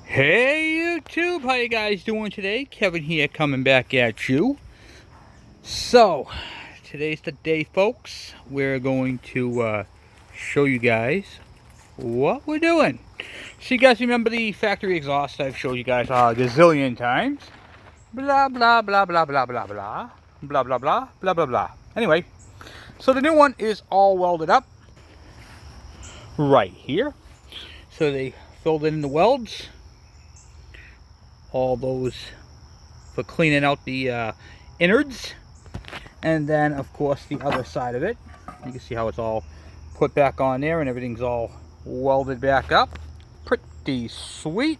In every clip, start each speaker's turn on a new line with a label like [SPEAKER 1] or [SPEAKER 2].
[SPEAKER 1] Hey YouTube, how you guys doing today? Kevin here coming back at you. So, today's the day folks. We're going to show you guys what we're doing. So you guys remember the factory exhaust I've showed you guys a gazillion times? Blah blah blah blah blah blah blah. Blah blah blah blah blah blah. Anyway, so the new one is all welded up right here. So they filled in the welds. All those for cleaning out the innards, and then of course the other side of it, you can see how it's all put back on there and everything's all welded back up. Pretty sweet.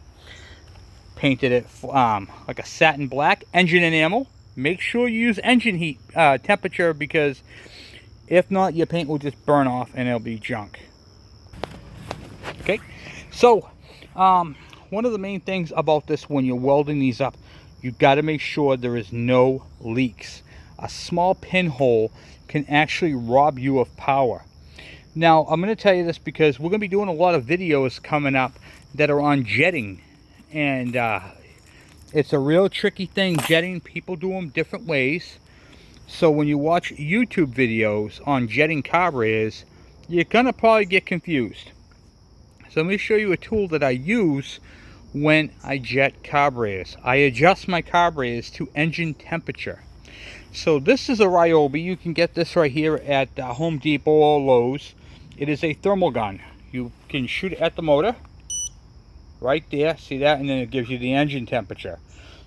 [SPEAKER 1] Painted it like a satin black. Engine enamel. Make sure you use engine heat temperature, because if not, your paint will just burn off and it'll be junk. Okay, so one of the main things about this, when you're welding these up, you got to make sure there is no leaks. A small pinhole can actually rob you of power. Now, I'm going to tell you this because we're going to be doing a lot of videos coming up that are on jetting. And it's a real tricky thing, jetting. People do them different ways. So when you watch YouTube videos on jetting carburetors, you're going to probably get confused. So let me show you a tool that I use when I jet carburetors. I adjust my carburetors to engine temperature. So this is a Ryobi. You can get this right here at Home Depot or Lowe's. It is a thermal gun. You can shoot it at the motor. Right there, see that? And then it gives you the engine temperature.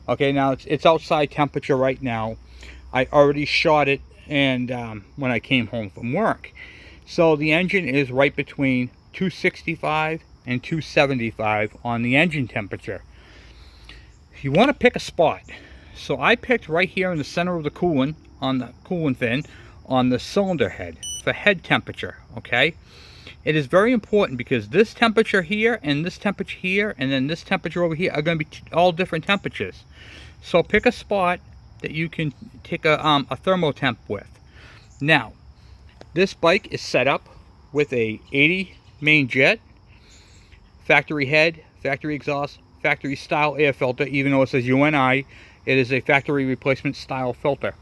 [SPEAKER 1] Okay, now it's outside temperature right now. I already shot it and when I came home from work. So the engine is right between 265 and 275 on the engine temperature. You want to pick a spot. So I picked right here in the center of the coolant, on the coolant fin, on the cylinder head for head temperature. Okay, it is very important because this temperature here and this temperature here and then this temperature over here are going to be all different temperatures. So pick a spot that you can take a thermotemp with. Now, this bike is set up with a 80 main jet, factory head, factory exhaust, factory style air filter. Even though it says UNI, it is a factory replacement style filter.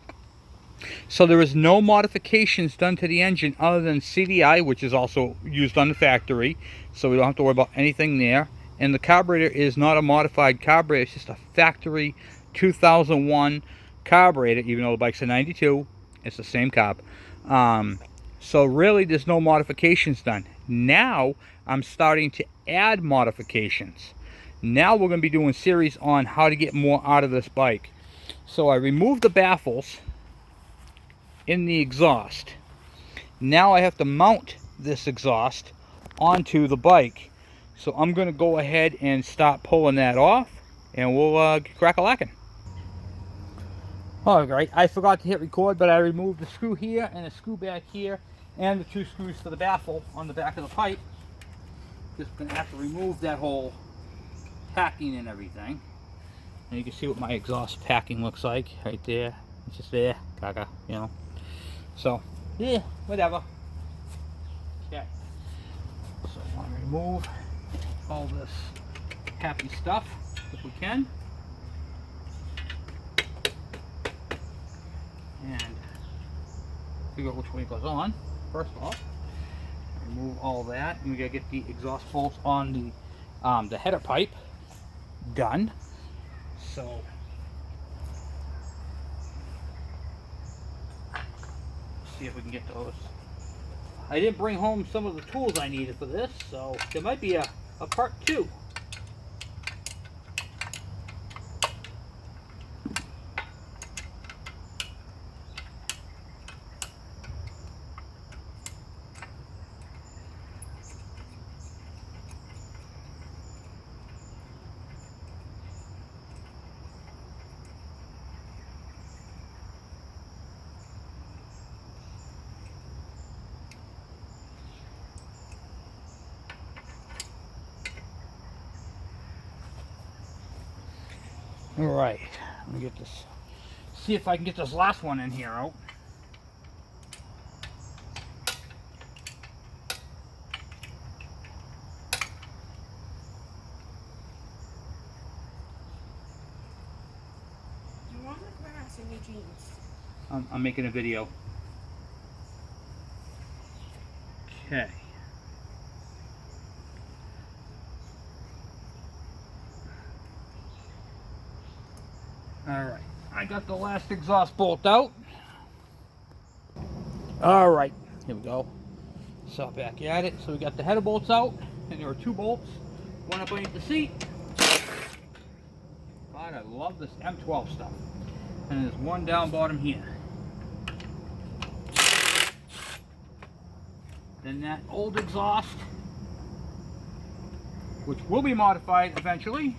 [SPEAKER 1] So there is no modifications done to the engine other than CDI, which is also used on the factory, so we don't have to worry about anything there. And the carburetor is not a modified carburetor, it's just a factory 2001 carburetor. Even though the bike's a 92, it's the same carb. So really there's no modifications done. Now I'm starting to add modifications. Now we're going to be doing series on how to get more out of this bike. So I removed the baffles in the exhaust. Now I have to mount this exhaust onto the bike. So I'm going to go ahead and start pulling that off, and we'll crack-a-lackin'. Alright, I forgot to hit record, but I removed the screw here and the screw back here and the two screws for the baffle on the back of the pipe. Just going to have to remove that whole packing and everything. And you can see what my exhaust packing looks like right there. It's just there, gaga, you know. So, yeah, whatever. Okay. So I want to remove all this happy stuff if we can. And figure out which way it goes on. First off, remove all that, and we gotta get the exhaust bolts on the header pipe done. So see if we can get those. I didn't bring home some of the tools I needed for this, so there might be a part 2. Alright, let me get this, see if I can get this last one in here out.
[SPEAKER 2] in your jeans.
[SPEAKER 1] I'm making a video. Okay. Alright, I got the last exhaust bolt out. Alright, here we go. So back at it. So we got the header bolts out, and there are 2 bolts. One up underneath the seat. God, I love this M12 stuff. And there's one down bottom here. Then that old exhaust, which will be modified eventually,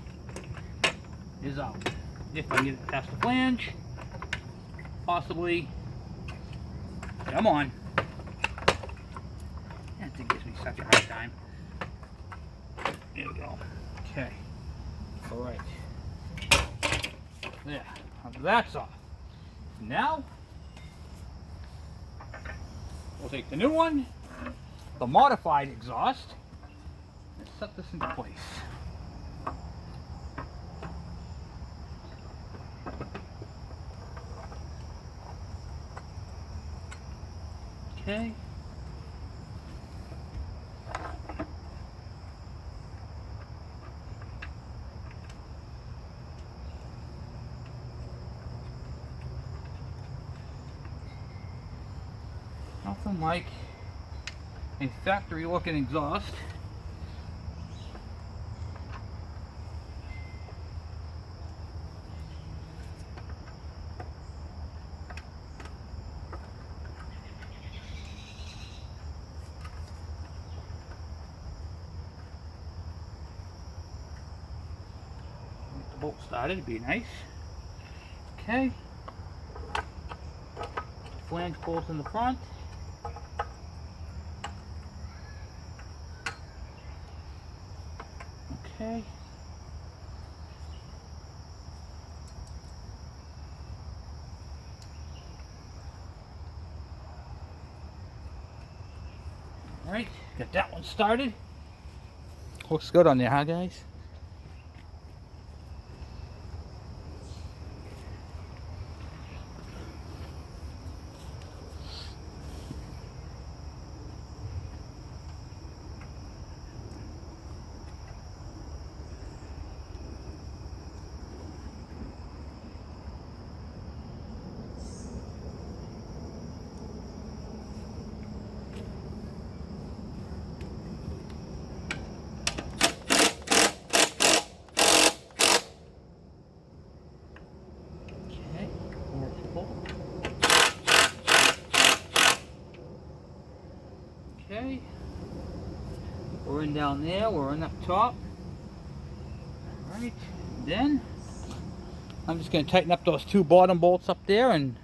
[SPEAKER 1] is out. If I can get it past the flange, possibly. Come on. That thing gives me such a hard time. There we go. Okay. Alright. There. That's off. Now, we'll take the new one, the modified exhaust, and set this into place. Okay. Nothing like a factory looking exhaust. Get the bolt started, it'd be nice. Okay. Flange bolts in the front. Okay. All right, got that one started. Looks good on there, huh, guys? Okay, we're in down there, we're in up top. Alright, then I'm just going to tighten up those 2 bottom bolts up there. And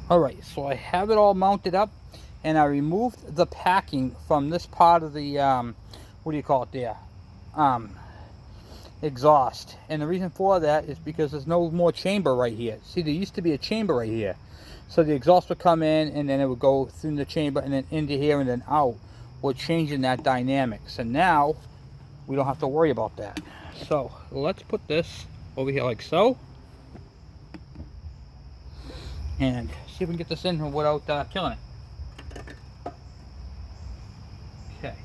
[SPEAKER 1] alright, so I have it all mounted up, and I removed the packing from this part of the what do you call it there, exhaust. And the reason for that is because there's no more chamber right here. See, there used to be a chamber right here. So the exhaust would come in, and then it would go through the chamber and then into here and then out. We're changing that dynamic. So now we don't have to worry about that. So let's put this over here like so. And see if we can get this in without killing it. Okay.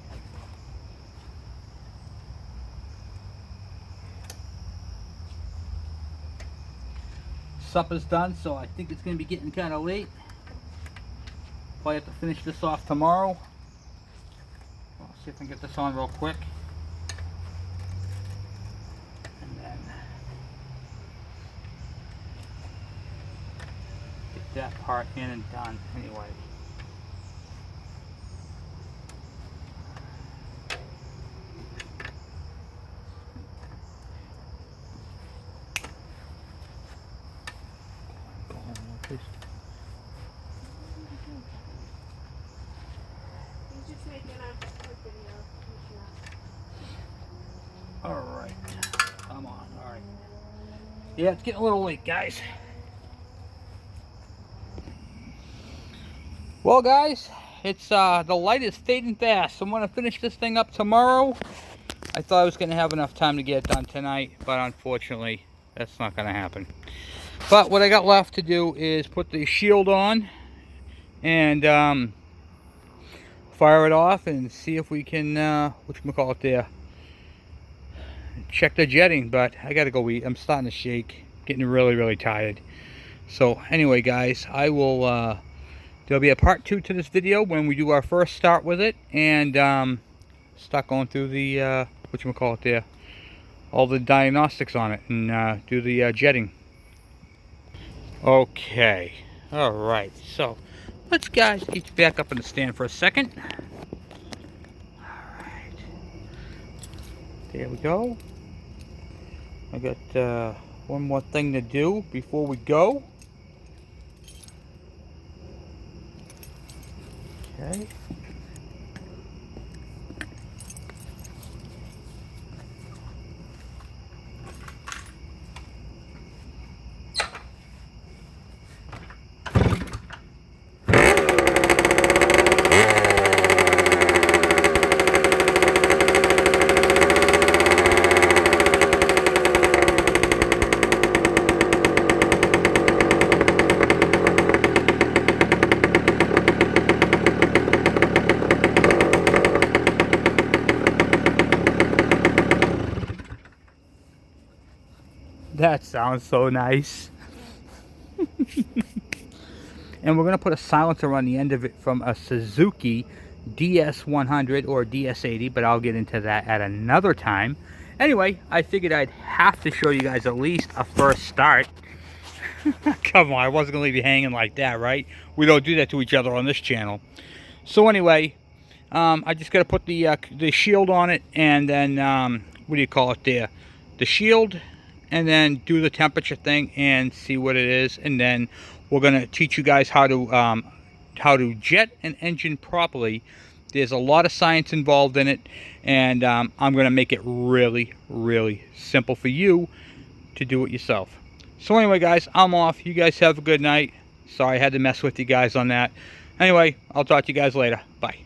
[SPEAKER 1] Supper's done, so I think it's going to be getting kind of late. Probably have to finish this off tomorrow. I'll see if I can get this on real quick. And then get that part in and done anyway. Please. Alright, come on, alright. Yeah, it's getting a little late, guys. Well, guys, it's the light is fading fast. So I'm going to finish this thing up tomorrow. I thought I was going to have enough time to get it done tonight, but unfortunately, that's not going to happen. But what I got left to do is put the shield on and fire it off and see if we can, whatchamacallit there, check the jetting. But I gotta go eat. I'm starting to shake, getting really, really tired. So anyway, guys, I will, there'll be a part 2 to this video when we do our first start with it and start going through the, whatchamacallit there, all the diagnostics on it and do the jetting. Okay, all right, so let's guys each back up in the stand for a second. All right, there we go. I got one more thing to do before we go. Okay. That sounds so nice. And we're going to put a silencer on the end of it from a Suzuki DS100 or DS80, but I'll get into that at another time. Anyway, I figured I'd have to show you guys at least a first start. Come on, I wasn't going to leave you hanging like that, right? We don't do that to each other on this channel. So anyway, I just got to put the shield on it, and then, what do you call it there? The shield, and then do the temperature thing and see what it is, and then we're going to teach you guys how to jet an engine properly. There's a lot of science involved in it, and I'm going to make it really, really simple for you to do it yourself. So anyway, guys, I'm off. You guys have a good night. Sorry I had to mess with you guys on that. Anyway, I'll talk to you guys later. Bye.